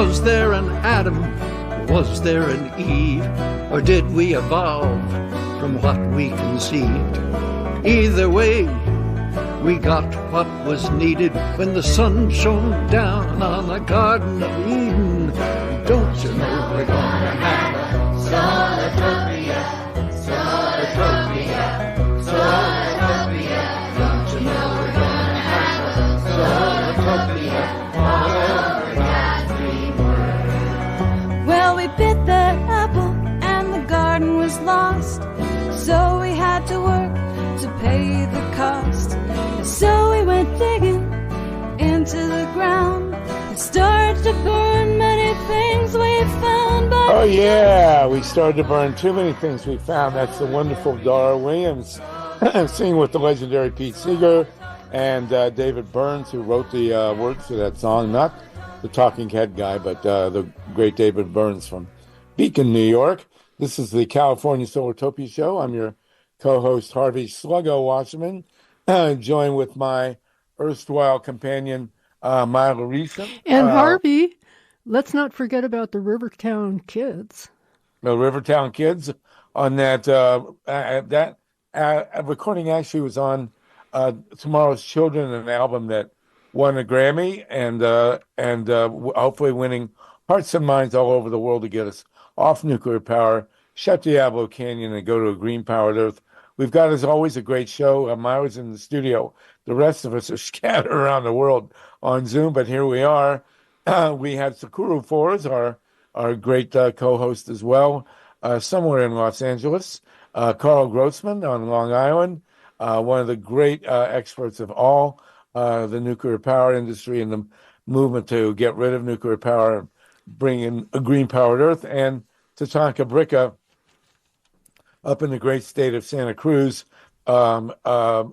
Was there an Adam? Was there an Eve? Or did we evolve from what we conceived? Either way, we got what was needed when the sun shone down on the Garden of Eden. Don't you know we're gonna have a Solartopia, Solartopia, Solartopia. Don't you know we're gonna have a Solartopia all over God's green world. Well, we bit the apple and the garden was lost, so we had to work to pay the cost. So we went digging into the ground and started to burn many things we found. But oh yeah, we started to burn too many things we found. That's the wonderful Dara Williams singing with the legendary Pete Seeger and David Burns, who wrote the words to that song. Not the talking head guy, but the great David Burns from Beacon, New York. This is the California Solartopia Show. I'm your co-host, Harvey Sluggo Wasserman, joined with my erstwhile companion, MYLA Reeson. And Harvey, let's not forget about the Rivertown Kids. The Rivertown Kids on that recording actually was on Tomorrow's Children, an album that won a Grammy and hopefully winning hearts and minds all over the world to get us off nuclear power, shut Diablo Canyon, and go to a green-powered Earth. We've got, as always, a great show. Myra's in the studio. The rest of us are scattered around the world on Zoom, but here we are. We had TSUKURU for us, our great co-host as well, somewhere in Los Angeles. KARL GROSSMAN on Long Island, one of the great experts of all the nuclear power industry and the movement to get rid of nuclear power and bring in a green-powered Earth, and TATANKA BRICCA up in the great state of Santa Cruz, who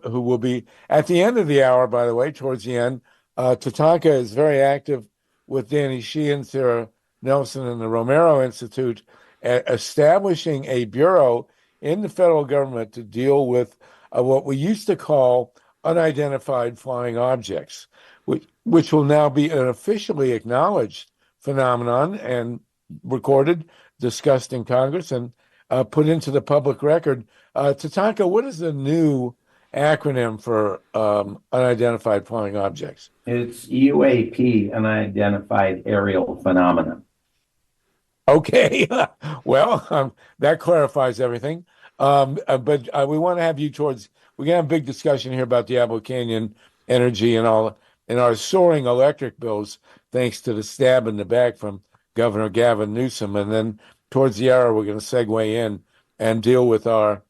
will be at the end of the hour, by the way, towards the end. TATANKA is very active with Danny Sheehan, Sarah Nelson, and the Romero Institute, establishing a bureau in the federal government to deal with what we used to call unidentified flying objects, which will now be an officially acknowledged phenomenon and recorded, discussed in Congress, and put into the public record. TATANKA, what is the new acronym for unidentified flying objects? It's UAP, unidentified aerial phenomena. Okay, well, that clarifies everything. But we want to have you towards. We're gonna have a big discussion here about Diablo Canyon energy and all, and our soaring electric bills, thanks to the stab in the back from Governor Gavin Newsom, and then towards the hour, we're going to segue in and deal with our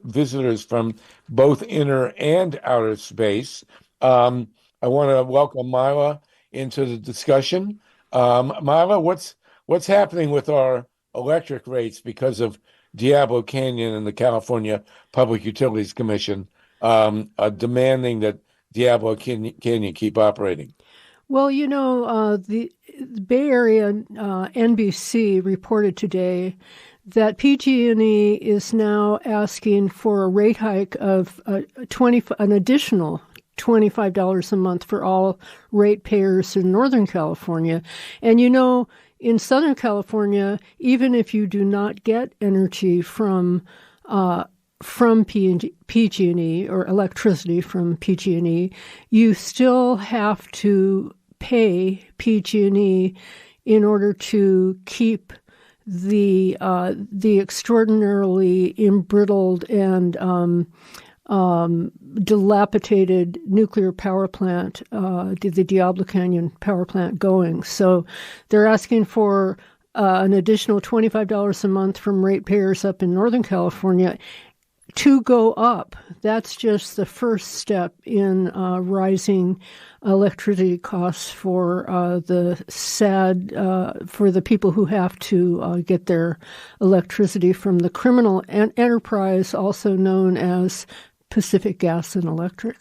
visitors from both inner and outer space. I want to welcome MYLA into the discussion. MYLA, what's happening with our electric rates because of Diablo Canyon and the California Public Utilities Commission demanding that Diablo Canyon keep operating? Well, you know, the Bay Area NBC reported today that PG&E is now asking for a rate hike of an additional $25 a month for all ratepayers in Northern California. And, you know, in Southern California, even if you do not get energy from PG&E or electricity from PG&E, you still have to pay PG&E in order to keep the extraordinarily embrittled and dilapidated nuclear power plant, the Diablo Canyon power plant, going. So they're asking for an additional $25 a month from ratepayers up in Northern California to go up. That's just the first step in rising electricity costs for for the people who have to get their electricity from the criminal enterprise, also known as Pacific Gas and Electric.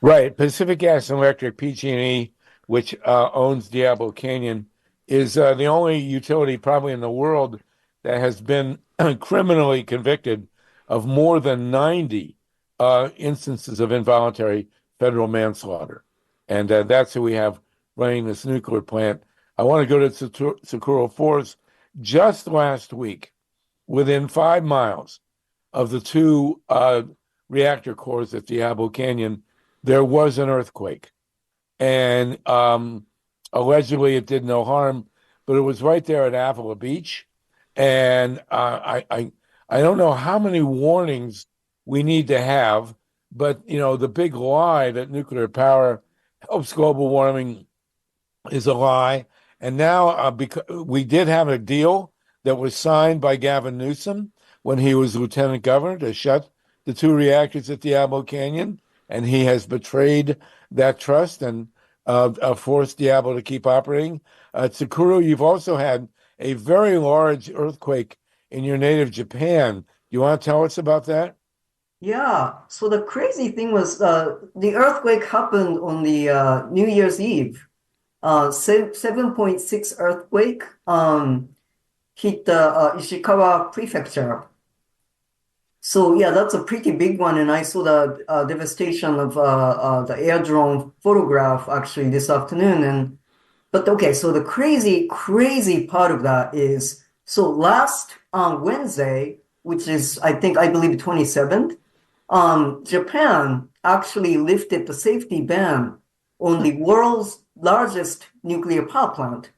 Right. Pacific Gas and Electric, PG&E, which owns Diablo Canyon, is the only utility probably in the world that has been criminally convicted of more than 90 instances of involuntary federal manslaughter. And that's who we have running this nuclear plant. I want to go to TSUKURU Forest. Just last week, within 5 miles of the two reactor cores at Diablo Canyon, there was an earthquake. And allegedly it did no harm, but it was right there at Avila Beach. And I don't know how many warnings we need to have, but the big lie that nuclear power helps global warming is a lie. And now because we did have a deal that was signed by Gavin Newsom when he was lieutenant governor to shut the two reactors at Diablo Canyon, and he has betrayed that trust and forced Diablo to keep operating. TSUKURU, you've also had a very large earthquake in your native Japan. You want to tell us about that? Yeah. So the crazy thing was the earthquake happened on the New Year's Eve. 7.6 earthquake hit the Ishikawa prefecture. So yeah, that's a pretty big one, and I saw the devastation of the air drone photograph actually this afternoon. But okay, so the crazy part of that is, so last Wednesday, which is I believe 27th, Japan actually lifted the safety ban on the world's largest nuclear power plant.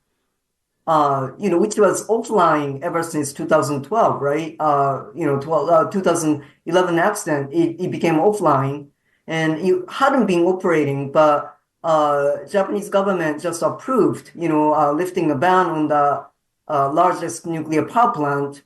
Which was offline ever since 2012, right? 2011 accident, it became offline, and it hadn't been operating, but Japanese government just approved, lifting a ban on the largest nuclear power plant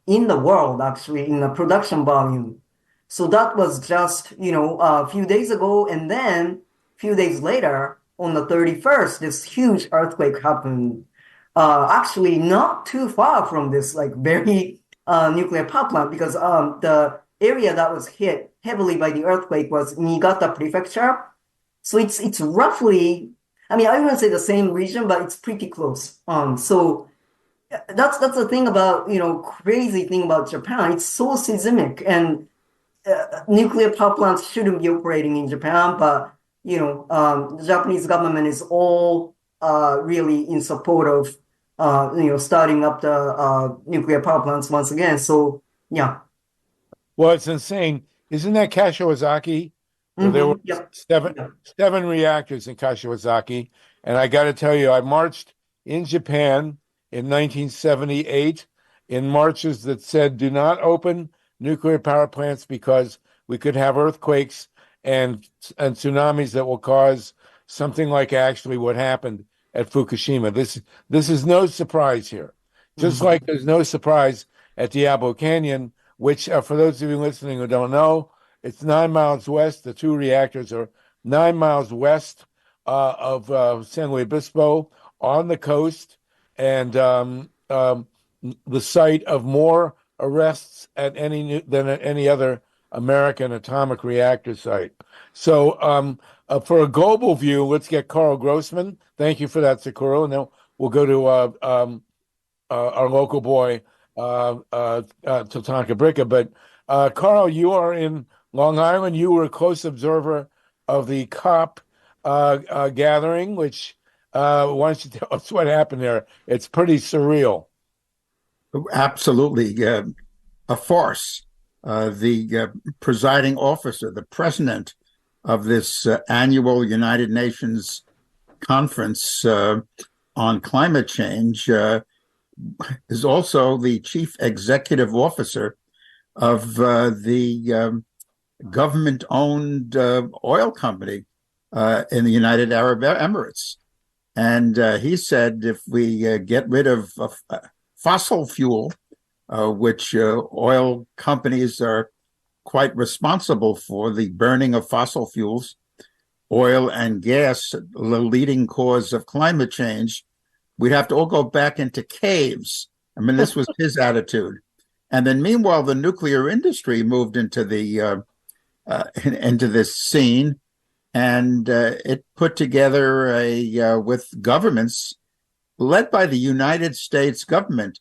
in the world, actually, in the production volume. So that was just, a few days ago, and then a few days later, on the 31st, this huge earthquake happened. Actually, not too far from this, very nuclear power plant, because the area that was hit heavily by the earthquake was Niigata Prefecture. So it's roughly, I wouldn't say the same region, but it's pretty close. So that's the thing about, crazy thing about Japan. It's so seismic, and nuclear power plants shouldn't be operating in Japan, but the Japanese government is all really in support of starting up the nuclear power plants once again. So, yeah. Well, it's insane. Isn't that Kashiwazaki? Well, there were seven reactors in Kashiwazaki. And I got to tell you, I marched in Japan in 1978 in marches that said, do not open nuclear power plants because we could have earthquakes and tsunamis that will cause something like actually what happened at Fukushima. This is no surprise here. Just like there's no surprise at Diablo Canyon, which for those of you listening who don't know, it's 9 miles west. The two reactors are 9 miles west of San Luis Obispo on the coast, and the site of more arrests than any other American atomic reactor site. So for a global view, let's get KARL GROSSMAN. Thank you for that, TSUKURU. And then we'll go to our local boy, TATANKA BRICCA. But KARL, you are in Long Island. You were a close observer of the COP gathering, which why don't you tell us what happened there? It's pretty surreal. Absolutely. A farce. The presiding officer, the president of this annual United Nations conference on climate change, is also the chief executive officer of the government-owned oil company in the United Arab Emirates. And he said if we get rid of fossil fuel, which oil companies are quite responsible for, the burning of fossil fuels, oil and gas, the leading cause of climate change, we'd have to all go back into caves. This was his attitude. And then meanwhile, the nuclear industry moved into the into this scene, and it put together with governments led by the United States government,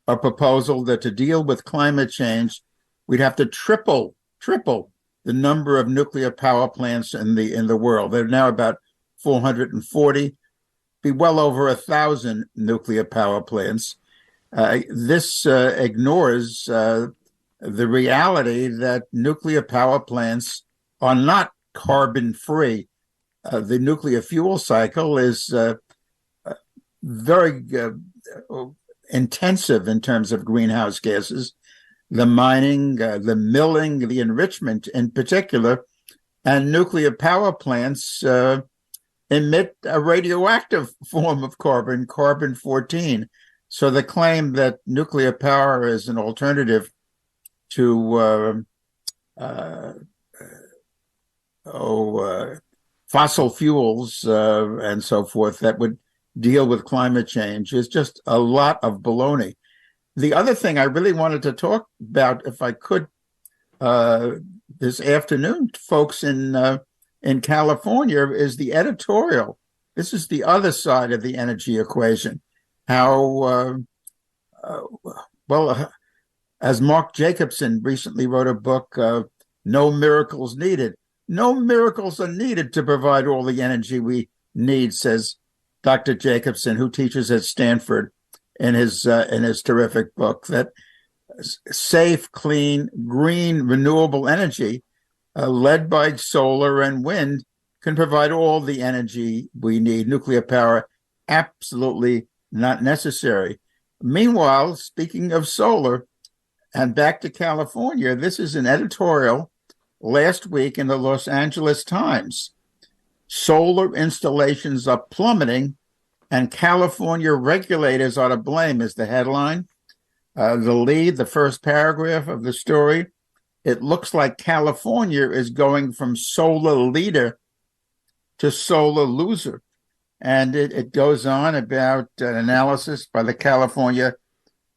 a proposal that to deal with climate change, we'd have to triple the number of nuclear power plants in the world. There are now about 440. be well over 1,000 nuclear power plants. This ignores the reality that nuclear power plants are not carbon-free. The nuclear fuel cycle is very intensive in terms of greenhouse gases. The mining, the milling, the enrichment in particular, and nuclear power plants emit a radioactive form of carbon, carbon-14. So the claim that nuclear power is an alternative to fossil fuels and so forth that would deal with climate change is just a lot of baloney. The other thing I really wanted to talk about, if I could, this afternoon, folks in California, is the editorial. This is the other side of the energy equation. How, as Mark Jacobson recently wrote a book, No Miracles Needed. No miracles are needed to provide all the energy we need, says Dr. Jacobson, who teaches at Stanford, in his terrific book, that safe, clean, green, renewable energy led by solar and wind can provide all the energy we need. Nuclear power, absolutely not necessary. Meanwhile, speaking of solar, and back to California, this is an editorial last week in the Los Angeles Times. Solar installations are plummeting and California regulators are to blame is the headline. The first paragraph of the story, it looks like California is going from solar leader to solar loser. And it goes on about an analysis by the California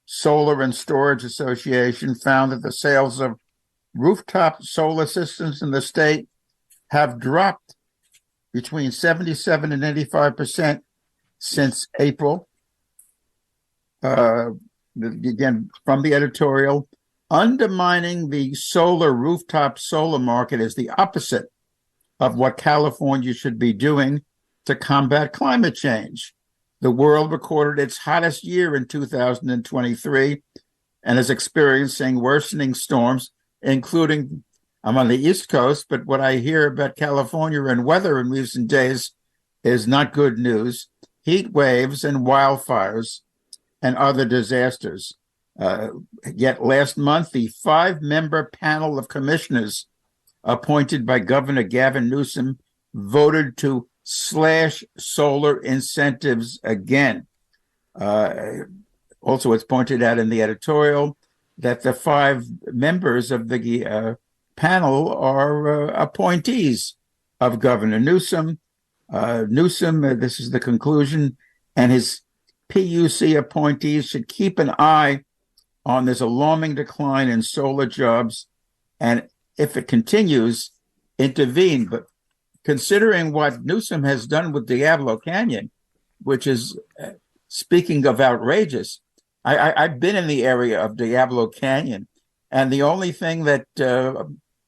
Solar and Storage Association found that the sales of rooftop solar systems in the state have dropped between 77 and 85% since April. Again, from the editorial, undermining the rooftop solar market is the opposite of what California should be doing to combat climate change. The world recorded its hottest year in 2023 and is experiencing worsening storms, including, I'm on the East Coast, but what I hear about California and weather in recent days is not good news. Heat waves and wildfires and other disasters. Yet last month, the 5-member panel of commissioners appointed by Governor Gavin Newsom voted to slash solar incentives again. Also, it's pointed out in the editorial that the 5 members of the panel are appointees of Governor Newsom. This is the conclusion, and his PUC appointees should keep an eye on this alarming decline in solar jobs, and if it continues, intervene. But considering what Newsom has done with Diablo Canyon, which is, speaking of outrageous, I've been in the area of Diablo Canyon, and the only thing that,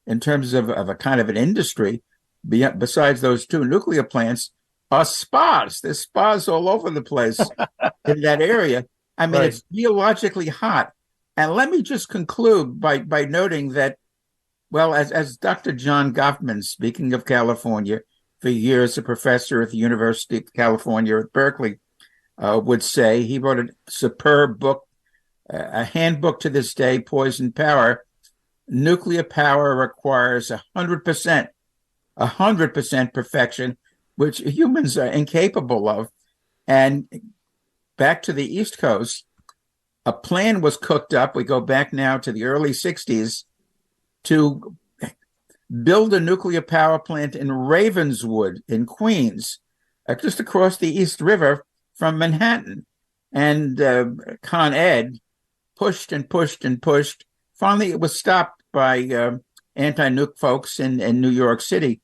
in terms of a kind of an industry, besides those 2 nuclear plants, are spas. There's spas all over the place in that area. I mean, right. It's geologically hot. And let me just conclude by noting that, well, as Dr. John Goffman, speaking of California, for years a professor at the University of California at Berkeley, would say, he wrote a superb book, a handbook to this day, Poison Power. Nuclear power requires 100% perfection, which humans are incapable of. And back to the East Coast, a plan was cooked up. We go back now to the early 60s to build a nuclear power plant in Ravenswood in Queens, just across the East River from Manhattan. And Con Ed pushed and pushed and pushed. Finally, it was stopped by anti-nuke folks in New York City.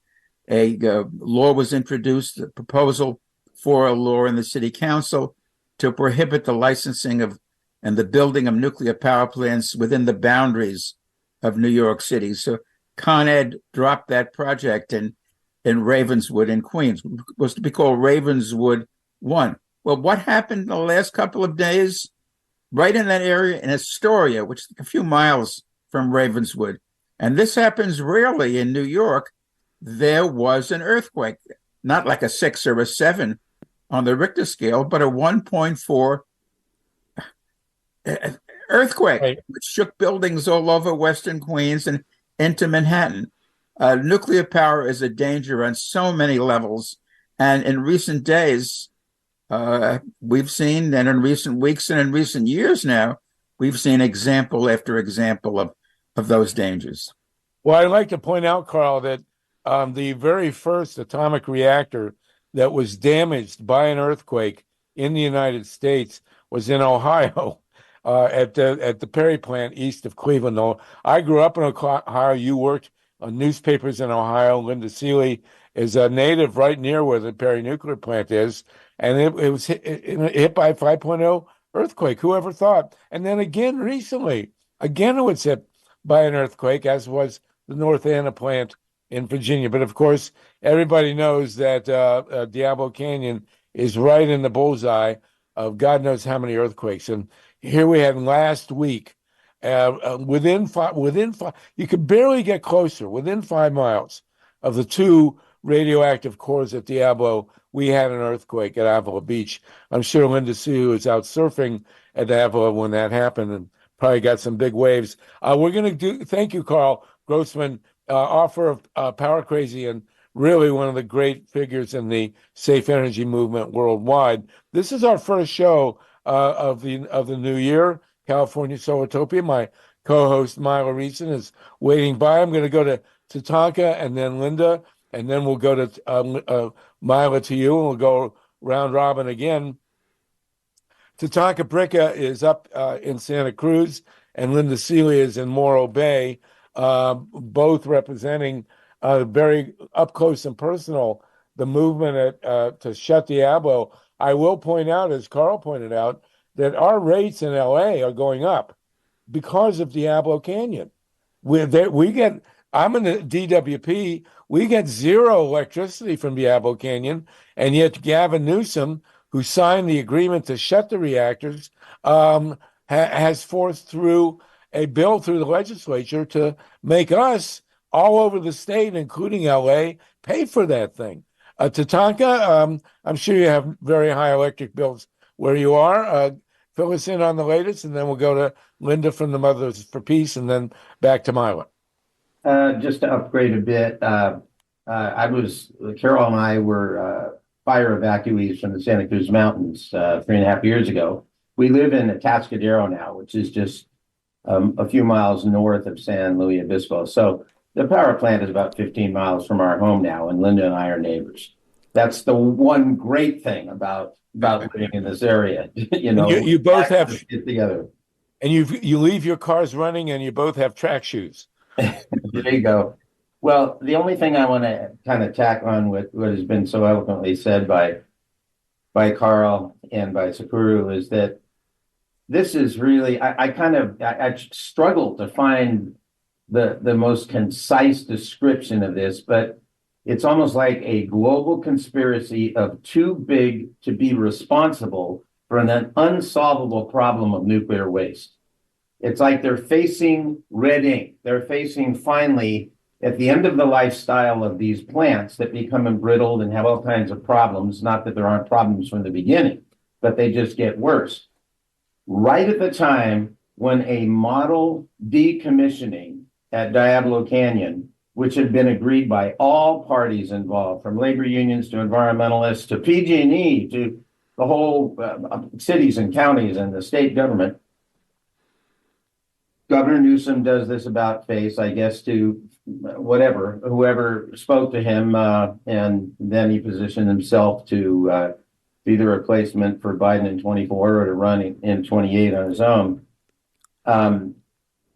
A law was introduced, a proposal for a law in the city council to prohibit the licensing of and the building of nuclear power plants within the boundaries of New York City. So Con Ed dropped that project in Ravenswood in Queens. It was to be called Ravenswood one. Well, what happened in the last couple of days? Right in that area in Astoria, which is a few miles from Ravenswood. And this happens rarely in New York. There was an earthquake, not like a 6 or a 7 on the Richter scale, but a 1.4 earthquake, Right. which shook buildings all over Western Queens and into Manhattan. Nuclear power is a danger on so many levels. And in recent days, we've seen, and in recent weeks and in recent years now, we've seen example after example of those dangers. Well, I'd like to point out, Karl, that the very first atomic reactor that was damaged by an earthquake in the United States was in Ohio, at the Perry plant east of Cleveland. I grew up in Ohio. You worked on newspapers in Ohio. Linda Seeley is a native right near where the Perry nuclear plant is, and it was hit by a 5.0 earthquake. Who ever thought? And then again recently, again it was hit by an earthquake, as was the North Anna plant in Virginia. But of course, everybody knows that Diablo Canyon is right in the bullseye of God knows how many earthquakes. And here we had last week, within five, you could barely get closer. Within 5 miles of the 2 radioactive cores at Diablo, we had an earthquake at Avila Beach. I'm sure Linda Sue was out surfing at Avila when that happened and probably got some big waves. We're going to thank you, Karl Grossman, author of Power Crazy and really one of the great figures in the safe energy movement worldwide. This is our first show of the new year, California Solartopia. My co-host MYLA RESON is waiting by. I'm going to go to Tatanka and then Linda, and then we'll go to MYLA to you, and we'll go round robin again. TATANKA BRICCA is up in Santa Cruz, and Linda Seeley is in Morro Bay, both representing very up close and personal the movement to shut Diablo. I will point out, as Karl pointed out, that our rates in LA are going up because of Diablo Canyon. I'm in the DWP. We get zero electricity from Diablo Canyon, and yet Gavin Newsom, who signed the agreement to shut the reactors, has forced through a bill through the legislature to make us all over the state, including LA, pay for that thing. Tatanka, I'm sure you have very high electric bills where you are. Fill us in on the latest, and then we'll go to Linda from the Mothers for Peace, and then back to MYLA. Just to upgrade a bit, Carol and I were fire evacuees from the Santa Cruz Mountains 3.5 years ago. We live in Atascadero now, which is just a few miles north of San Luis Obispo. So the power plant is about 15 miles from our home now, and Linda and I are neighbors. That's the one great thing about living in this area. You both have get together, and you leave your cars running, and you both have track shoes. There you go. Well, the only thing I want to kind of tack on with what has been so eloquently said by Karl and by TSUKURU is that this is really, I struggle to find the most concise description of this, but it's almost like a global conspiracy of too big to be responsible for an unsolvable problem of nuclear waste. It's like they're facing red ink. They're facing finally at the end of the lifestyle of these plants that become embrittled and have all kinds of problems. Not that there aren't problems from the beginning, but they just get worse. Right at the time when a model decommissioning at Diablo Canyon, which had been agreed by all parties involved, from labor unions to environmentalists to PG&E to the whole cities and counties and the state government, Governor Newsom does this about face, I guess, to whoever spoke to him, and then he positioned himself to be the replacement for Biden in 24 or to run in 28 on his own.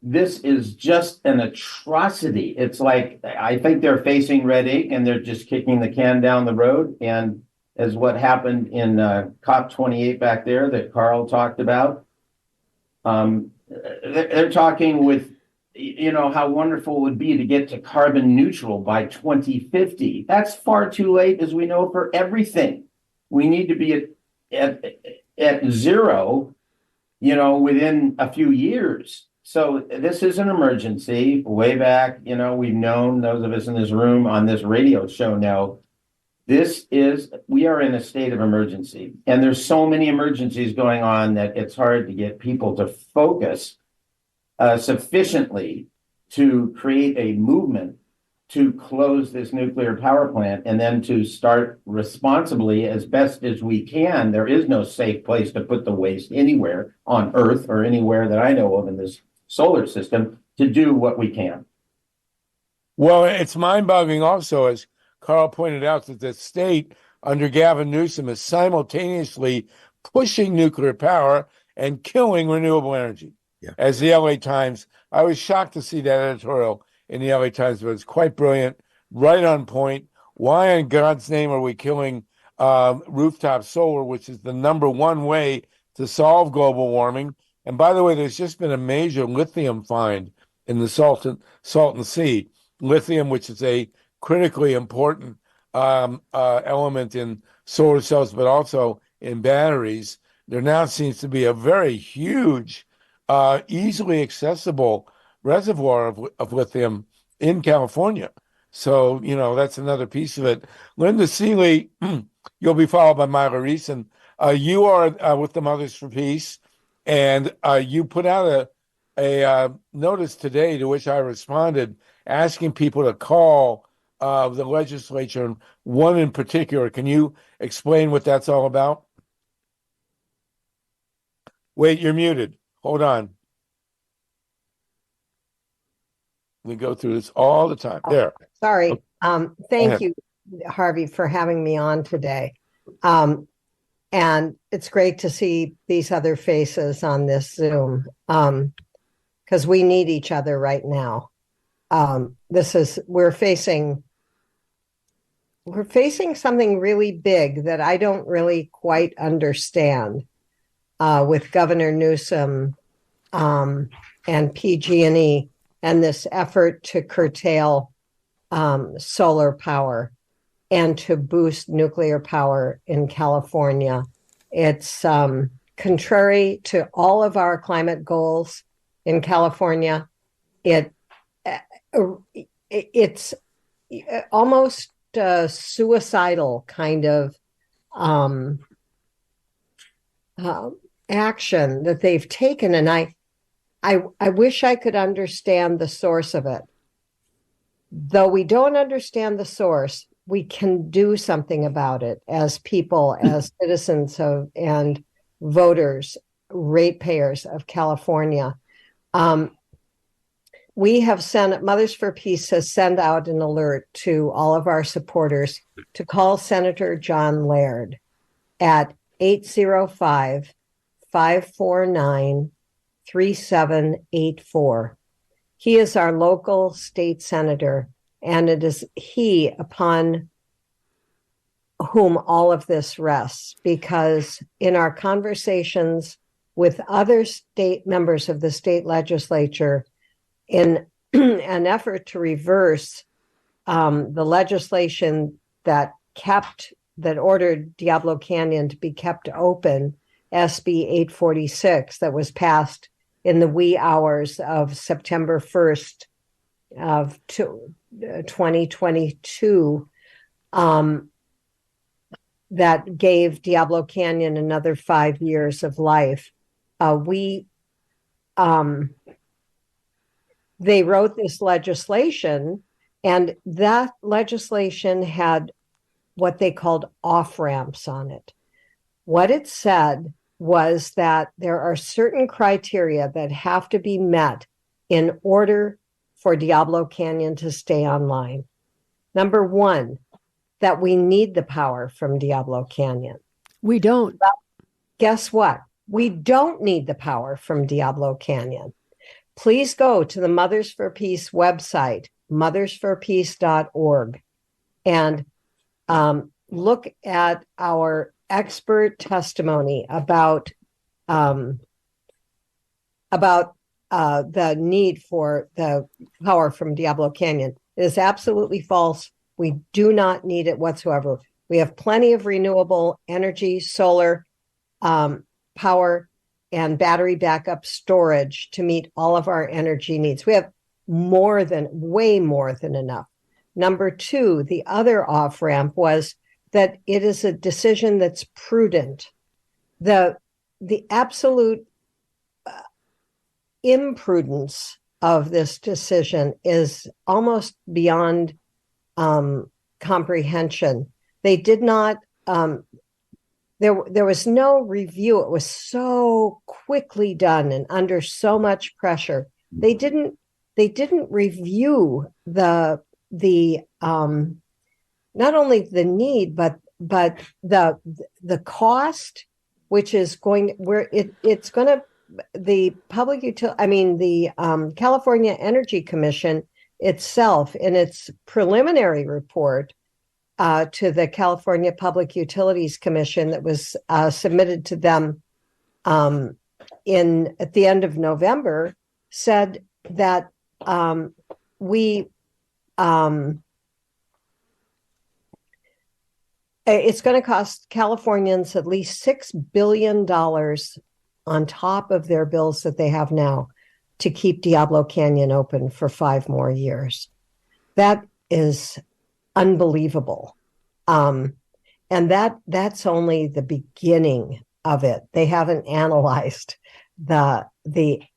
This is just an atrocity. It's like, I think they're facing red ink and they're just kicking the can down the road. And as what happened in COP28 back there that Karl talked about, they're talking with, how wonderful it would be to get to carbon neutral by 2050. That's far too late, as we know, for everything. We need to be at at zero, within a few years. So this is an emergency. Way back, we've known, those of us in this room on this radio show know, we are in a state of emergency. And there's so many emergencies going on that it's hard to get people to focus sufficiently to create a movement to close this nuclear power plant and then to start responsibly as best as we can. There is no safe place to put the waste anywhere on Earth or anywhere that I know of in this solar system to do what we can. Well, it's mind-boggling also, as Karl pointed out, that the state under Gavin Newsom is simultaneously pushing nuclear power and killing renewable energy. Yeah. As the LA Times, I was shocked to see that editorial in the LA Times, but it's quite brilliant, right on point. Why in God's name are we killing rooftop solar, which is the number one way to solve global warming? And by the way, there's just been a major lithium find in the Salton Sea. Lithium, which is a critically important element in solar cells, but also in batteries. There now seems to be a very huge, easily accessible reservoir of lithium in California. So, that's another piece of it. Linda Seeley, you'll be followed by MYLA RESON. You are with the Mothers for Peace, and you put out a notice today to which I responded, asking people to call the legislature, and one in particular. Can you explain what that's all about? Wait, you're muted. Hold on. We go through this all the time. There. Sorry. Thank you, Harvey, for having me on today. And it's great to see these other faces on this Zoom, because we need each other right now. We're facing something really big that I don't really quite understand with Governor Newsom and PG&E and this effort to curtail solar power and to boost nuclear power in California. It's contrary to all of our climate goals in California. It's almost a suicidal kind of action that they've taken, and I wish I could understand the source of it. Though we don't understand the source, we can do something about it as people, as citizens and voters, ratepayers of California. We have sent, Mothers for Peace has sent out an alert to all of our supporters to call Senator John Laird at 805-549-3784. He is our local state senator, and it is he upon whom all of this rests, because in our conversations with other state members of the state legislature, in an effort to reverse the legislation that ordered Diablo Canyon to be kept open, SB 846, that was passed in the wee hours of September 1st of 2022, that gave Diablo Canyon another 5 years of life. They wrote this legislation, and that legislation had what they called off-ramps on it. What it said was that there are certain criteria that have to be met in order for Diablo Canyon to stay online. Number one, that we need the power from Diablo Canyon. We don't. But guess what? We don't need the power from Diablo Canyon. Please go to the Mothers for Peace website, mothersforpeace.org, and look at our expert testimony about the need for the power from Diablo Canyon. It is absolutely false. We do not need it whatsoever. We have plenty of renewable energy, solar, power and battery backup storage to meet all of our energy needs. We have way more than enough. Number two, the other off-ramp was that it is a decision that's prudent. The absolute imprudence of this decision is almost beyond comprehension. They did not, there was no review. It was so quickly done and under so much pressure. They didn't review the not only the need, but the cost, which is it's going to, the California Energy Commission itself, in its preliminary report to the California Public Utilities Commission that was submitted to them at the end of November, said that it's going to cost Californians at least $6 billion on top of their bills that they have now to keep Diablo Canyon open for 5 more years. That is unbelievable. And that's only the beginning of it. They haven't analyzed the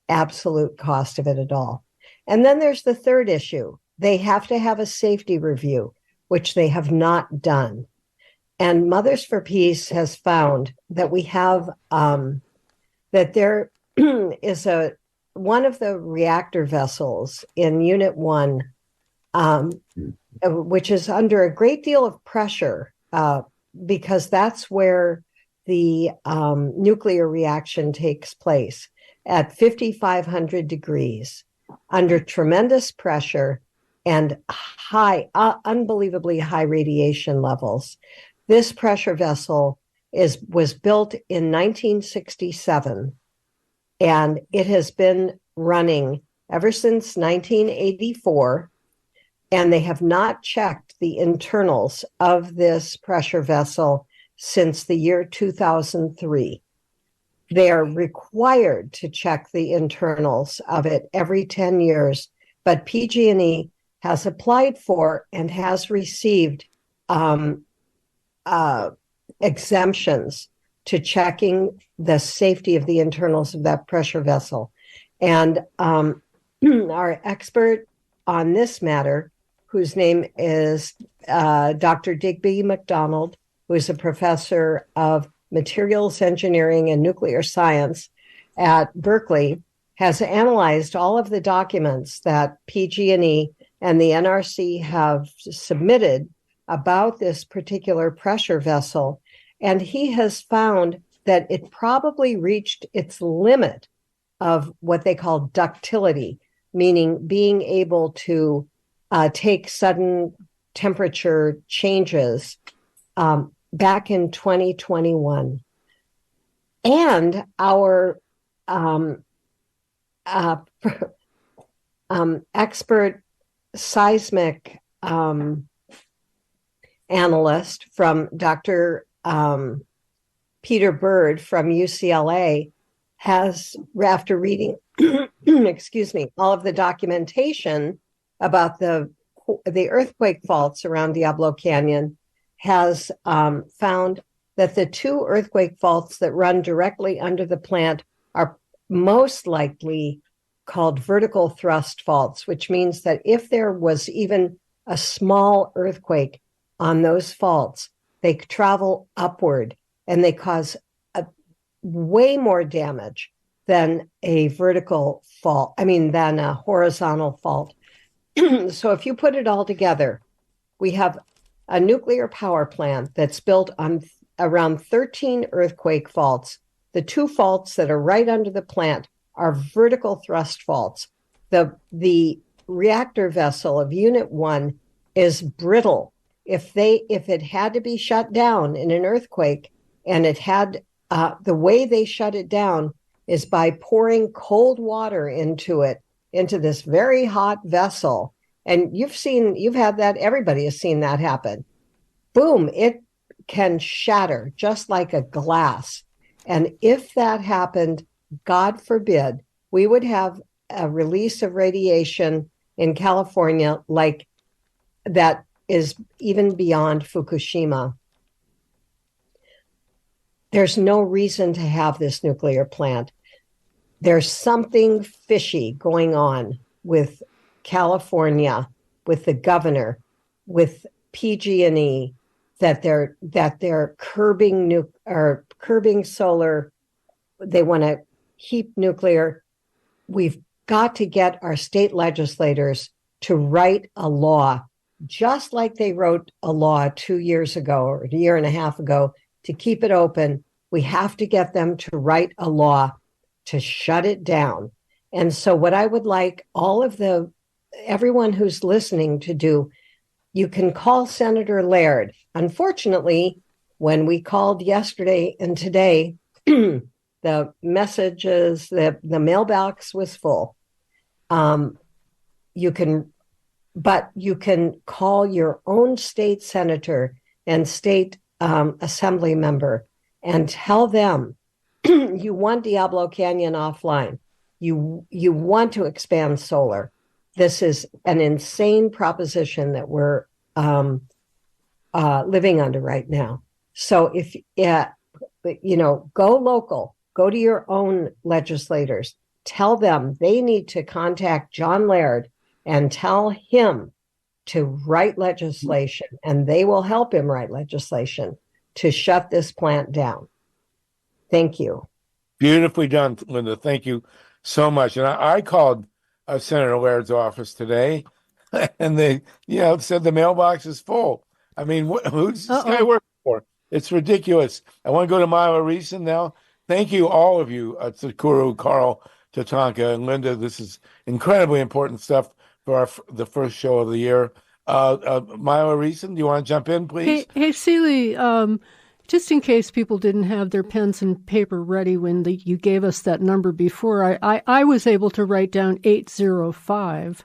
absolute cost of it at all. And then there's the third issue. They have to have a safety review, which they have not done. And Mothers for Peace has found that we have, that there is one of the reactor vessels in Unit 1, which is under a great deal of pressure, because that's where the nuclear reaction takes place at 5,500 degrees, under tremendous pressure and unbelievably high radiation levels. This pressure vessel was built in 1967, and it has been running ever since 1984, and they have not checked the internals of this pressure vessel since the year 2003. They are required to check the internals of it every 10 years, but PG&E has applied for and has received exemptions to checking the safety of the internals of that pressure vessel. And our expert on this matter, whose name is Dr. Digby McDonald, who is a professor of materials engineering and nuclear science at Berkeley, has analyzed all of the documents that PG&E and the NRC have submitted about this particular pressure vessel, and he has found that it probably reached its limit of what they call ductility, meaning being able to take sudden temperature changes back in 2021. And our expert seismic analyst from Dr. Peter Bird from UCLA has, after reading, all of the documentation about the earthquake faults around Diablo Canyon, has found that the 2 earthquake faults that run directly under the plant are most likely called vertical thrust faults, which means that if there was even a small earthquake on those faults, they travel upward and they cause way more damage than a vertical fault, than a horizontal fault. So if you put it all together, we have a nuclear power plant that's built on around 13 earthquake faults. The 2 faults that are right under the plant are vertical thrust faults. The reactor vessel of Unit 1 is brittle. If it had to be shut down in an earthquake, and it had the way they shut it down is by pouring cold water into this very hot vessel. And you've had that, everybody has seen that happen. Boom, it can shatter just like a glass. And if that happened, God forbid, we would have a release of radiation in California like that is even beyond Fukushima. There's no reason to have this nuclear plant. There's something fishy going on with California, with the governor, with PG&E, that they're curbing solar. They want to keep nuclear. We've got to get our state legislators to write a law, just like they wrote a law 2 years ago or a year and a half ago to keep it open. We have to get them to write a law to shut it down. And so what I would like everyone who's listening to do, you can call Senator Laird. Unfortunately, when we called yesterday and today, the messages, the mailbox was full. You can call your own state senator and state assembly member and tell them you want Diablo Canyon offline. You want to expand solar. This is an insane proposition that we're living under right now. So if go local, go to your own legislators, tell them they need to contact John Laird and tell him to write legislation, and they will help him write legislation to shut this plant down. Thank you. Beautifully done, Linda. Thank you so much. And I called Senator Laird's office today, and they, said the mailbox is full. I mean, who's this guy working for? It's ridiculous. I want to go to MYLA RESON now. Thank you, all of you, TSUKURU, Karl, TATANKA, and Linda. This is incredibly important stuff for the first show of the year. MYLA RESON, do you want to jump in, please? Hey, Seeley, just in case people didn't have their pens and paper ready when you gave us that number before, I was able to write down 805,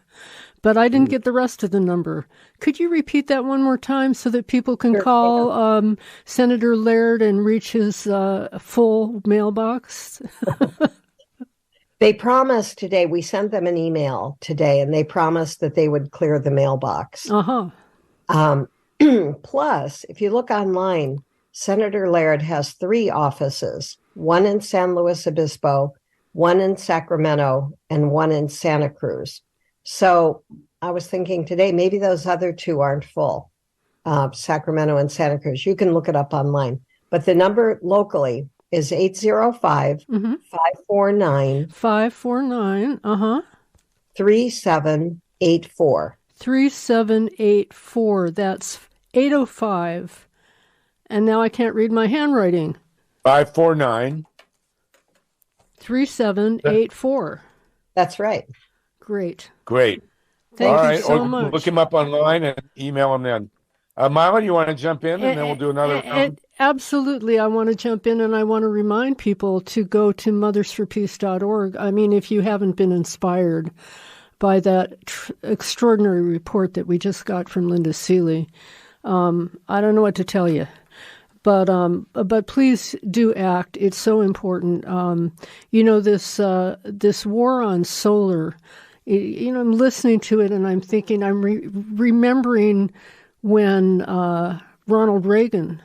but I didn't get the rest of the number. Could you repeat that one more time so that people can call Senator Laird and reach his full mailbox? They promised today, we sent them an email today, and they promised that they would clear the mailbox. Plus, if you look online, Senator Laird has 3 offices, one in San Luis Obispo, one in Sacramento, and one in Santa Cruz. So I was thinking today, maybe those other 2 aren't full, Sacramento and Santa Cruz. You can look it up online. But the number locally is 805-549. 3784. 3784. That's 805. And now I can't read my handwriting. 549. 3784. That's right. Great. Thank you so much. Look him up online and email him then. MYLA, you want to jump in and then we'll do another round? Absolutely. I want to jump in, and I want to remind people to go to mothersforpeace.org. I mean, if you haven't been inspired by that extraordinary report that we just got from Linda Seeley, I don't know what to tell you. But please do act. It's so important. This war on solar, I'm listening to it and I'm thinking, I'm remembering when Ronald Reagan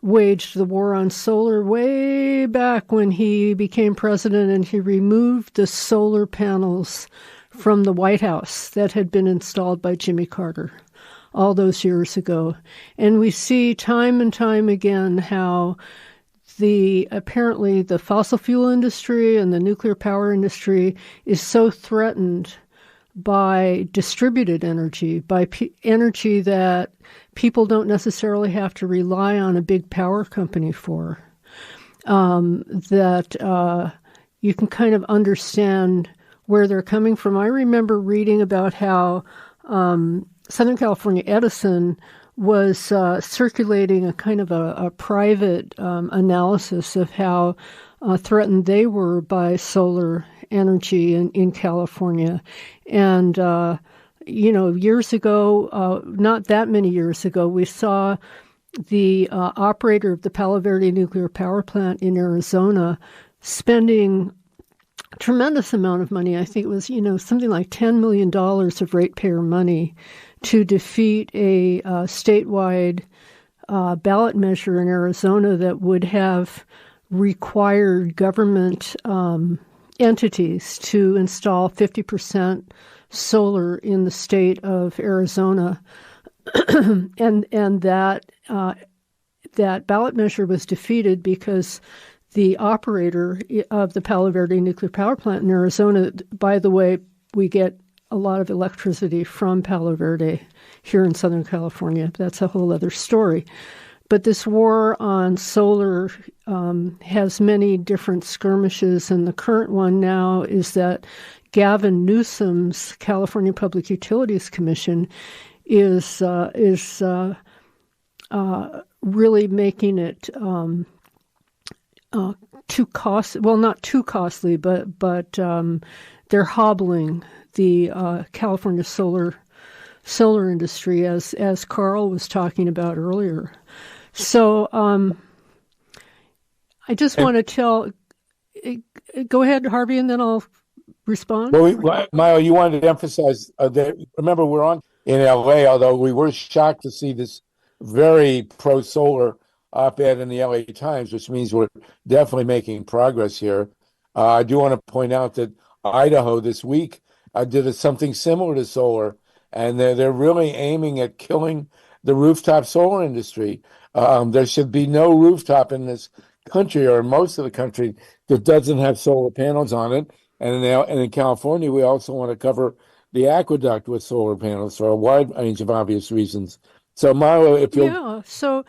waged the war on solar way back when he became president, and he removed the solar panels from the White House that had been installed by Jimmy Carter all those years ago. And we see time and time again how apparently the fossil fuel industry and the nuclear power industry is so threatened by distributed energy, by energy that people don't necessarily have to rely on a big power company for, that you can kind of understand where they're coming from. I remember reading about how Southern California Edison was circulating a kind of a private analysis of how threatened they were by solar energy in California. And, years ago, not that many years ago, we saw the operator of the Palo Verde nuclear power plant in Arizona spending a tremendous amount of money. I think it was, something like $10 million of ratepayer money to defeat a statewide ballot measure in Arizona that would have required government entities to install 50% solar in the state of Arizona, and that ballot measure was defeated because the operator of the Palo Verde nuclear power plant in Arizona, by the way, we get a lot of electricity from Palo Verde here in Southern California. That's a whole other story. But this war on solar has many different skirmishes, and the current one now is that Gavin Newsom's California Public Utilities Commission is really making it too costly. Well, not too costly, but they're hobbling the California solar industry, as Karl was talking about earlier. So I just want to go ahead, Harvey, and then I'll respond. Well, Maya, you wanted to emphasize that, remember, we're on in LA, although we were shocked to see this very pro-solar op-ed in the LA Times, which means we're definitely making progress here. I do want to point out that Idaho this week did something similar to solar, and they're really aiming at killing the rooftop solar industry. There should be no rooftop in this country, or in most of the country, that doesn't have solar panels on it. And in California, we also want to cover the aqueduct with solar panels for a wide range of obvious reasons. So, Marlo, if you'll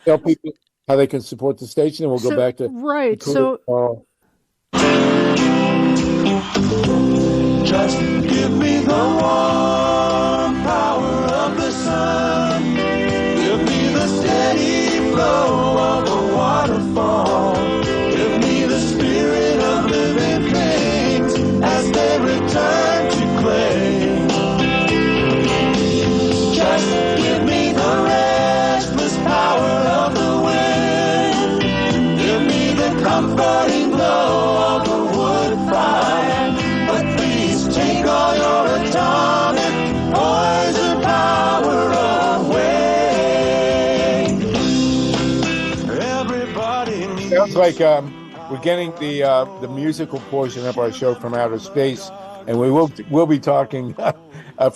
tell people how they can support the station, and we'll go back to right. So, just give me the warm power of the sun. Give me the steady flow of a waterfall. Give me the spirit of living things as they return to clay. Just give me the restless power of the wind. Give me the comforting glow of a wood fire. But please take all your atomic poison power away. Everybody needs. Sounds like we're getting the musical portion of our show from outer space, and we'll be talking for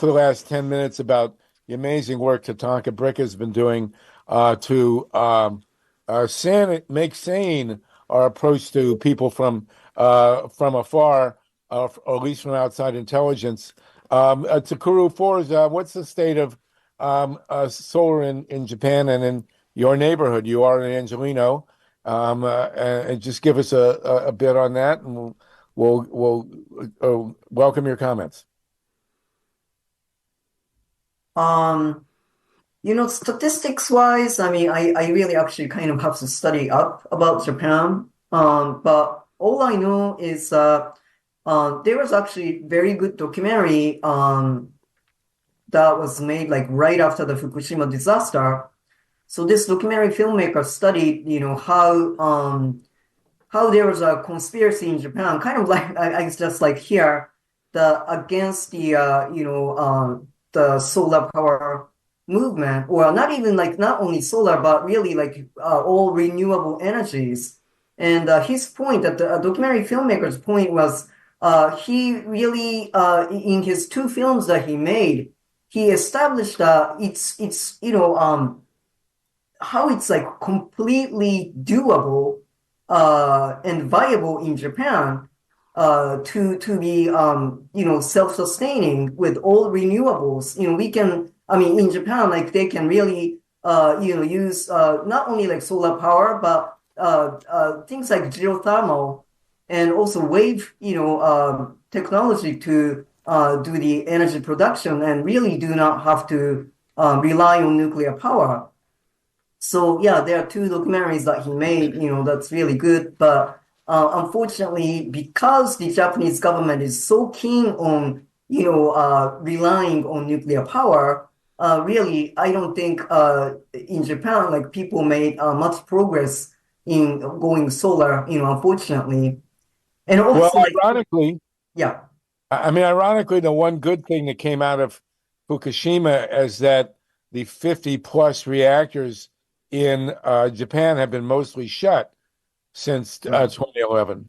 the last 10 minutes about the amazing work TATANKA BRICCA has been doing to make sane our approach to people from afar, or at least from outside intelligence. TSUKURU 4, what's the state of solar in Japan and in your neighborhood? You are in Angelino, and just give us a bit on that, and we'll welcome your comments. Statistics wise, I mean, I really actually kind of have to study up about Japan. But all I know is there was actually very good documentary that was made like right after the Fukushima disaster. So this documentary filmmaker studied, how there was a conspiracy in Japan, kind of like I just like here, against the the solar power movement, or not even like not only solar, but really like all renewable energies. And his point, that the documentary filmmaker's point was, he really in his two films that he made, he established it's how it's like completely doable and viable in Japan to be self-sustaining with all renewables. We can, I mean, in Japan, like they can really use not only like solar power, but things like geothermal and also wave technology to do the energy production, and really do not have to rely on nuclear power. So yeah, there are two documentaries that he made, that's really good. But unfortunately, because the Japanese government is so keen on, relying on nuclear power, really, I don't think in Japan, like people made much progress in going solar, unfortunately. And Well, also, like, ironically, yeah, ironically, the one good thing that came out of Fukushima is that the 50 plus reactors in Japan have been mostly shut since 2011.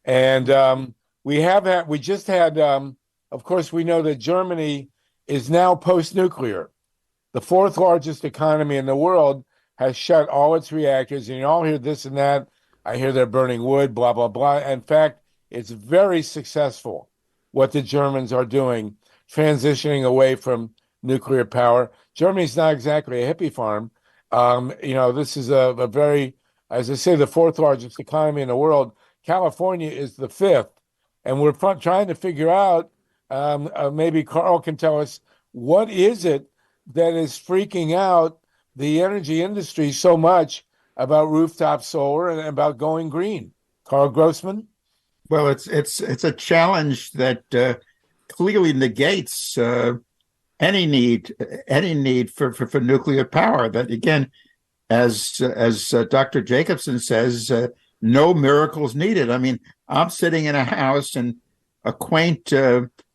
And we just had, of course, we know that Germany is now post-nuclear. The fourth largest economy in the world has shut all its reactors. And you all hear this and that. I hear they're burning wood, blah, blah, blah. In fact, it's very successful what the Germans are doing, transitioning away from nuclear power. Germany's not exactly a hippie farm. This is a very, as I say, the fourth largest economy in the world. California is the fifth. And we're trying to figure out, maybe Karl can tell us, what is it that is freaking out the energy industry so much about rooftop solar and about going green? KARL GROSSMAN? Well, it's a challenge that clearly negates any need for nuclear power. That again, as Dr. Jacobson says, no miracles needed. I mean, I'm sitting in a house in a quaint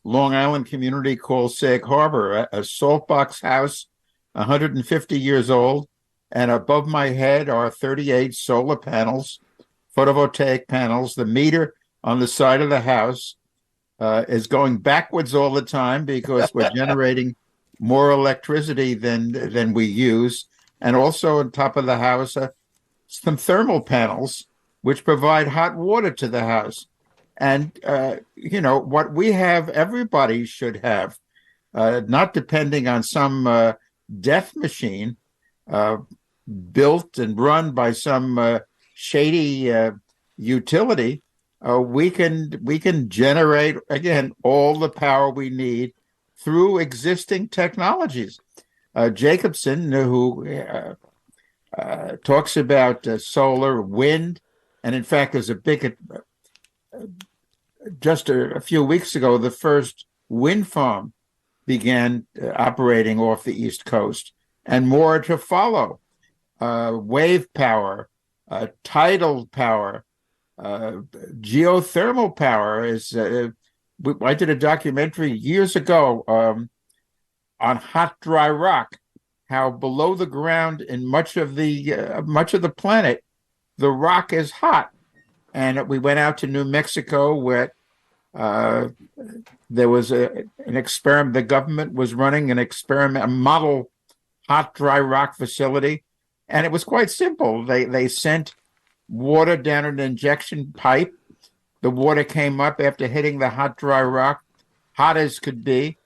Long Island community called Sag Harbor, a saltbox house, 150 years old, and above my head are 38 solar panels, photovoltaic panels. The meter on the side of the house is going backwards all the time because we're generating more electricity than we use. And also on top of the house, some thermal panels, which provide hot water to the house. And, what we have, everybody should have, not depending on some death machine built and run by some shady utility. We can generate, again, all the power we need through existing technologies. Jacobson, who talks about solar, wind, and in fact, there's a big, just a few weeks ago, the first wind farm began operating off the East Coast, and more to follow. Wave power, tidal power, geothermal power is. I did a documentary years ago on hot, dry rock, how below the ground in much of the planet, the rock is hot. And we went out to New Mexico where there was an experiment. The government was running an experiment, a model hot, dry rock facility. And it was quite simple. They sent water down an injection pipe. The water came up after hitting the hot, dry rock, hot as could be.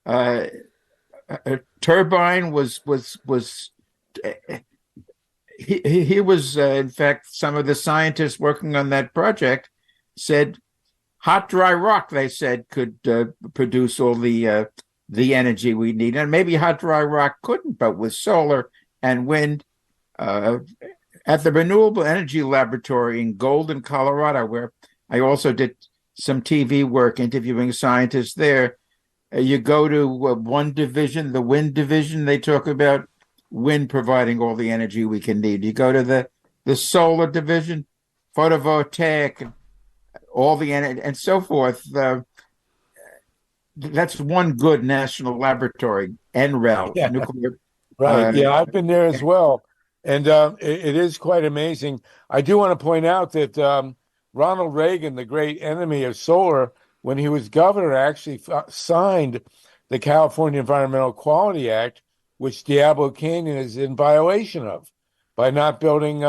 A turbine was he was in fact, some of the scientists working on that project said hot, dry rock, they said, could produce all the energy we need. And maybe hot, dry rock couldn't, but with solar and wind, at the Renewable Energy Laboratory in Golden, Colorado, where I also did some TV work interviewing scientists there. You go to one division, the wind division, they talk about wind providing all the energy we can need. You go to the solar division, photovoltaic, all the energy, and so forth. That's one good national laboratory, NREL, Yeah. nuclear. Right. Yeah, I've been there as well. And it is quite amazing. I do want to point out that Ronald Reagan, the great enemy of solar, when he was governor, actually signed the California Environmental Quality Act, which Diablo Canyon is in violation of by not building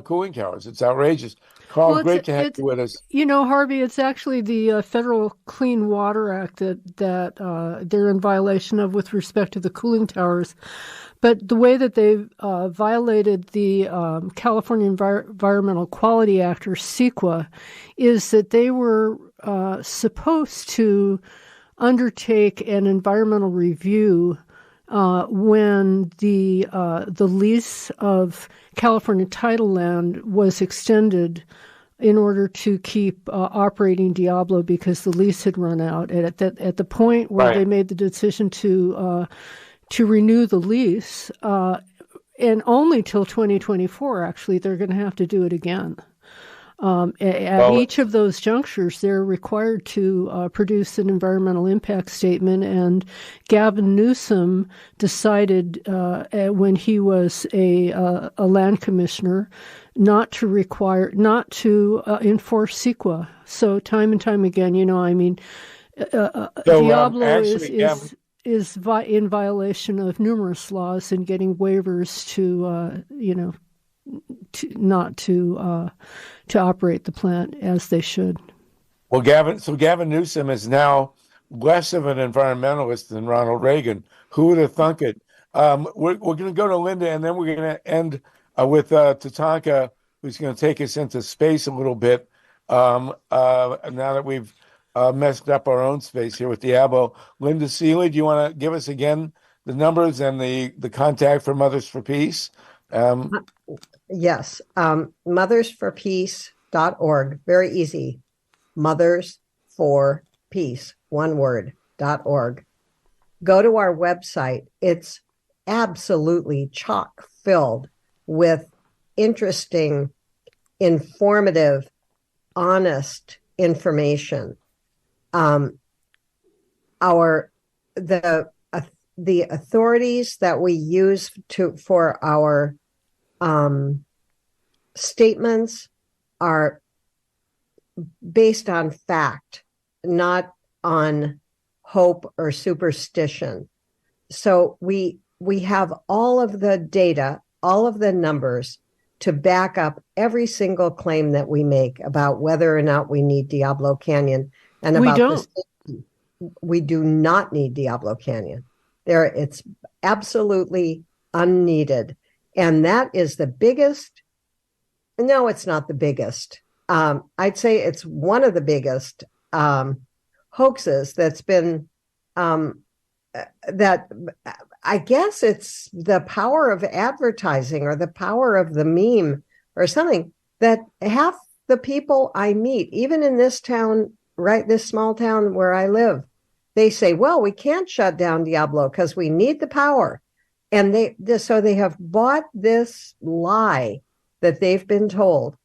cooling towers. It's outrageous. KARL, great to have you with us. Harvey, it's actually the Federal Clean Water Act that they're in violation of with respect to the cooling towers. But the way that they violated the California Environmental Quality Act, or CEQA, is that they were supposed to undertake an environmental review when the lease of California title land was extended in order to keep operating Diablo because the lease had run out. And at the point where they made the decision to to renew the lease, and only till 2024. Actually, they're going to have to do it again. At each of those junctures, they're required to produce an environmental impact statement. And Gavin Newsom decided when he was a land commissioner not to enforce CEQA. So time and time again, Diablo is in violation of numerous laws and getting waivers to operate the plant as they should. Well, Gavin Newsom is now less of an environmentalist than Ronald Reagan. Who would have thunk it? We're going to go to Linda, and then we're going to end with Tatanka, who's going to take us into space a little bit. Now that we've messed up our own space here with Diablo. Linda Seeley, do you want to give us again the numbers and the contact for Mothers for Peace? Yes. mothersforpeace.org. Very easy. Mothers for Peace, one word, .org. Go to our website. It's absolutely chock filled with interesting, informative, honest information. The authorities that we use for our statements are based on fact, not on hope or superstition. So we have all of the data, all of the numbers to back up every single claim that we make about whether or not we need Diablo Canyon and about we do not need Diablo Canyon. It's absolutely unneeded. And that is the biggest. No, it's not the biggest. I'd say it's one of the biggest hoaxes that's been that I guess it's the power of advertising or the power of the meme or something that half the people I meet, even in this town, right, this small town where I live, they say, well, we can't shut down Diablo because we need the power. And so they have bought this lie that they've been told.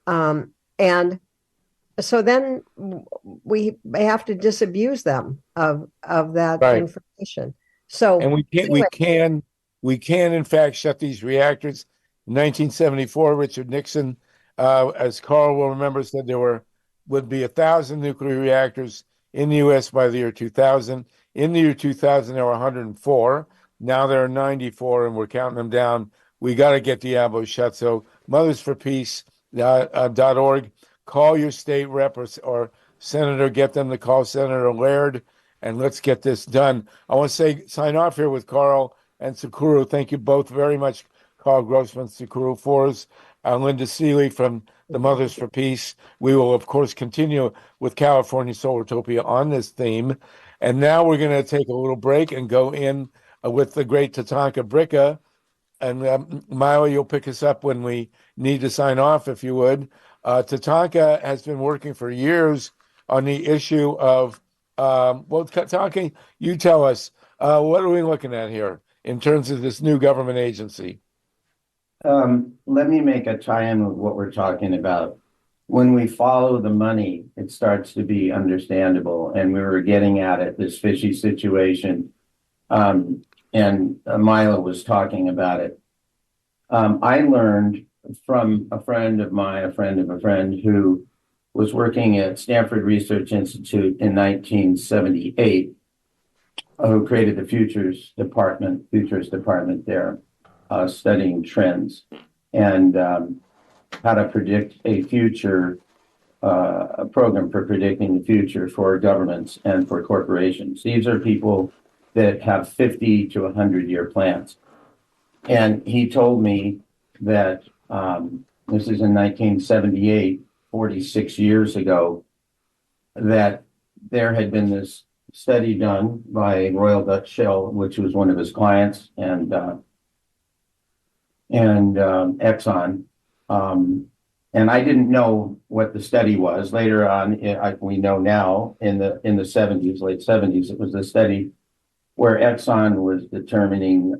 And so then we have to disabuse them of that information. So and we can in fact shut these reactors. In 1974, Richard Nixon, as Karl will remember, said there would be 1,000 nuclear reactors in the U.S. by the year 2000. In the year 2000, there were 104. Now there are 94, and we're counting them down. We got to get Diablo shut. So mothersforpeace.org. Call your state rep or senator. Get them to call Senator Laird, and let's get this done. I want to sign off here with Karl and TSUKURU. Thank you both very much, KARL GROSSMAN, TSUKURU Force, Linda Seeley from the Mothers for Peace. We will, of course, continue with California Solartopia on this theme. And now we're going to take a little break and go in with the great TATANKA BRICCA. And MYLA, you'll pick us up when we need to sign off, if you would. TATANKA has been working for years on the issue of, TATANKA, you tell us, what are we looking at here in terms of this new government agency? Let me make a tie-in with what we're talking about. When we follow the money, it starts to be understandable. And we were getting at it, this fishy situation. And MYLA was talking about it. I learned from a friend of mine, a friend of a friend, who was working at Stanford Research Institute in 1978, who created the futures department there, studying trends and how to predict a future, a program for predicting the future for governments and for corporations. These are people that have 50 to 100-year plans. And he told me that this is in 1978, 46 years ago, that there had been this study done by Royal Dutch Shell, which was one of his clients, and Exxon. And I didn't know what the study was. Later on, we know now in the 70s, late 70s, it was the study where Exxon was determining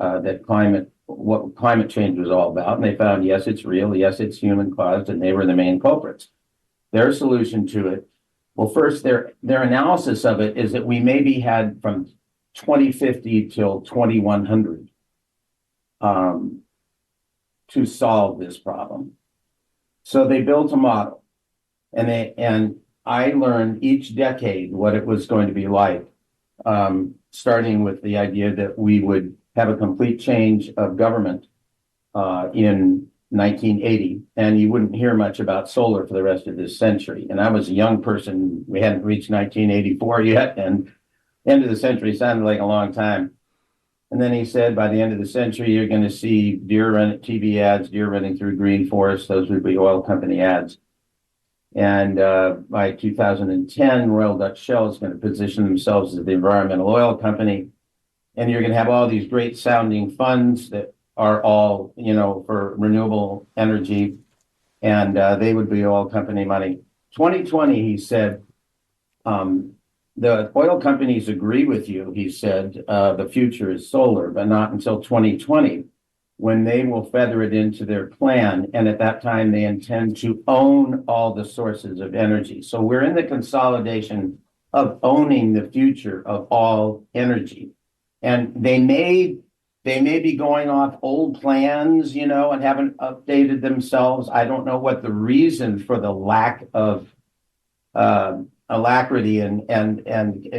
what climate change was all about. And they found, yes, it's real. Yes, it's human caused, and they were the main culprits. Their solution to it, well, first, their analysis of it is that we maybe had from 2050 till 2100 to solve this problem. So they built a model, and I learned each decade what it was going to be like, starting with the idea that we would have a complete change of government in 1980, and you wouldn't hear much about solar for the rest of this century. And I was a young person. We hadn't reached 1984 yet, and end of the century sounded like a long time. And then he said, by the end of the century, you're going to see TV ads, deer running through green forests. Those would be oil company ads. And by 2010, Royal Dutch Shell is going to position themselves as the environmental oil company. And you're going to have all these great sounding funds that are all, for renewable energy. And they would be oil company money. 2020, he said, the oil companies agree with you, he said, the future is solar, but not until 2020, when they will feather it into their plan. And at that time, they intend to own all the sources of energy. So we're in the consolidation of owning the future of all energy. And they may be going off old plans, and haven't updated themselves. I don't know what the reason for the lack of alacrity and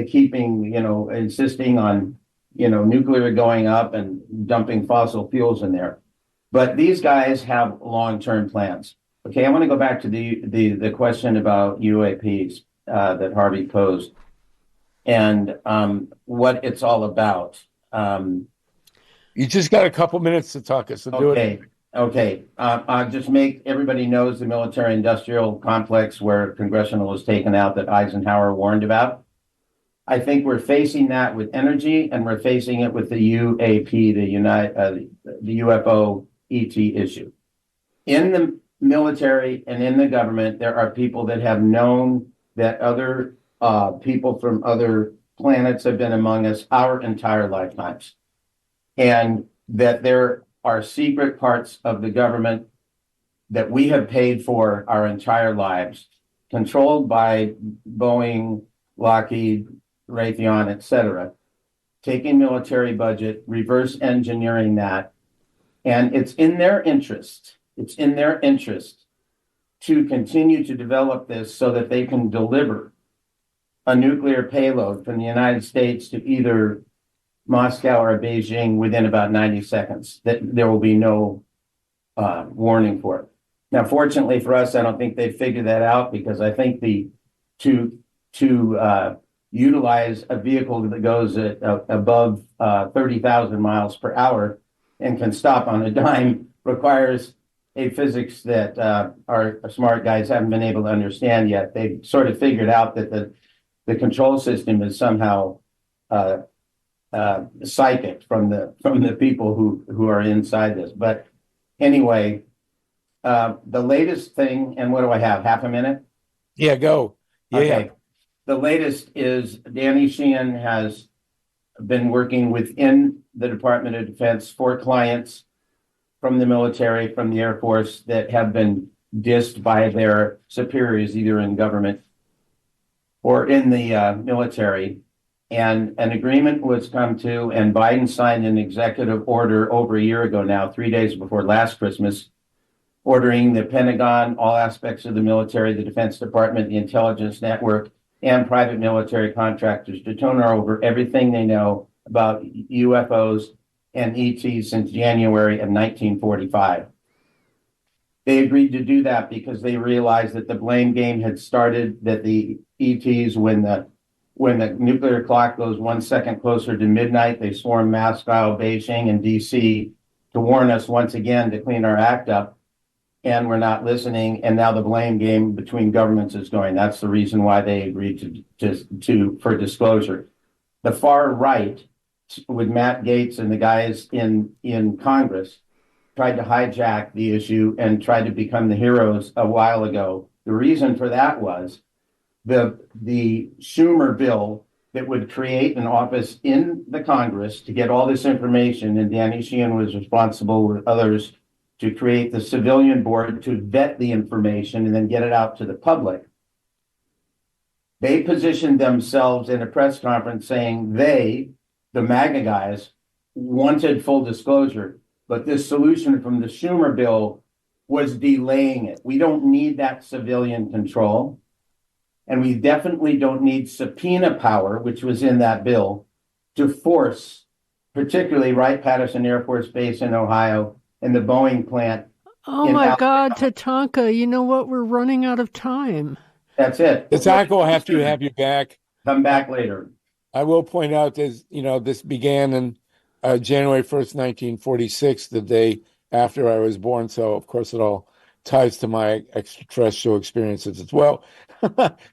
keeping, insisting on, nuclear going up and dumping fossil fuels in there. But these guys have long-term plans. Okay, I want to go back to the question about UAPs that Harvey posed and what it's all about. You just got a couple minutes to talk us, so do it. Okay. I'll just make everybody knows the military-industrial complex where congressional was taken out that Eisenhower warned about. I think we're facing that with energy, and we're facing it with the UAP, the UFO ET issue. In the military and in the government, there are people that have known that other people from other planets have been among us our entire lifetimes, and that there are secret parts of the government that we have paid for our entire lives, controlled by Boeing, Lockheed, Raytheon, etc., taking military budget, reverse engineering that. And it's in their interest to continue to develop this so that they can deliver a nuclear payload from the United States to either Moscow or Beijing within about 90 seconds, that there will be no warning for it. Now, fortunately for us, I don't think they've figured that out, because I think to utilize a vehicle that goes at above 30,000 miles per hour and can stop on a dime requires a physics that our smart guys haven't been able to understand yet. They've sort of figured out that the control system is somehow psychic from the people who are inside this. But anyway, the latest thing, and what do I have? Half a minute? Yeah, go. Yeah. Okay. The latest is Danny Sheehan has been working within the Department of Defense for clients from the military, from the Air Force, that have been dissed by their superiors, either in government or in the military. And an agreement was come to, and Biden signed an executive order over a year ago now, 3 days before last Christmas, ordering the Pentagon, all aspects of the military, the Defense Department, the intelligence network, and private military contractors to turn over everything they know about UFOs and ETs since January of 1945. They agreed to do that because they realized that the blame game had started, that the ETs, when the nuclear clock goes 1 second closer to midnight, they swarm Moscow, Beijing, and DC to warn us once again to clean our act up. And we're not listening. And now the blame game between governments is going. That's the reason why they agreed for disclosure. The far right, with Matt Gaetz and the guys in Congress, tried to hijack the issue and tried to become the heroes a while ago. The reason for that was the Schumer bill that would create an office in the Congress to get all this information, and Danny Sheehan was responsible with others to create the civilian board to vet the information and then get it out to the public. They positioned themselves in a press conference saying they, the MAGA guys, wanted full disclosure, but this solution from the Schumer bill was delaying it. We don't need that civilian control. And we definitely don't need subpoena power, which was in that bill, to force, particularly Wright-Patterson Air Force Base in Ohio and the Boeing plant. Oh my God, Tatanka, you know what? We're running out of time. That's it. Tatanka will have to have you back. Come back later. I will point out that, this began in January 1st, 1946, the day after I was born. So, of course, it all ties to my extraterrestrial experiences as well.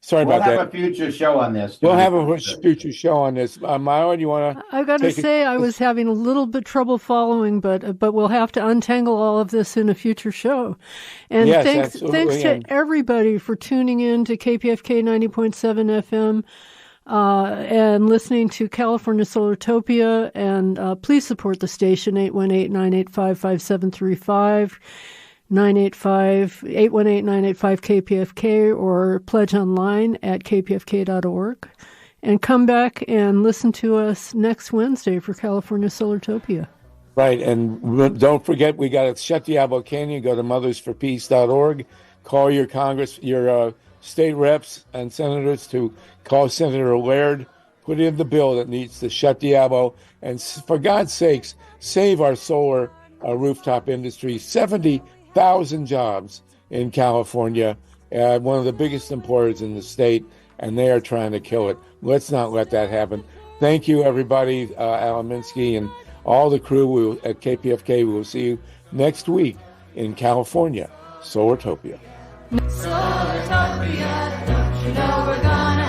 Sorry about that. We'll have a future show on this. We'll have a future show on this. MYLA, do you want to? I've got to say, I was having a little bit trouble following, but we'll have to untangle all of this in a future show. And yes, thanks to everybody for tuning in to KPFK 90.7 FM. And listening to California Solartopia, and please support the station, 818-985-5735, 818-985-KPFK, or pledge online at kpfk.org. And come back and listen to us next Wednesday for California Solartopia. Right, and don't forget, we got to shut Diablo Canyon. Go to mothersforpeace.org. Call your your state reps and senators to call Senator Laird, put in the bill that needs to shut Diablo, and for God's sakes, save our solar rooftop industry. 70,000 jobs in California, one of the biggest employers in the state, and they are trying to kill it. Let's not let that happen. Thank you, everybody, Alan Minsky and all the crew at KPFK. We will see you next week in California Solartopia. Solartopia, don't you know we're gonna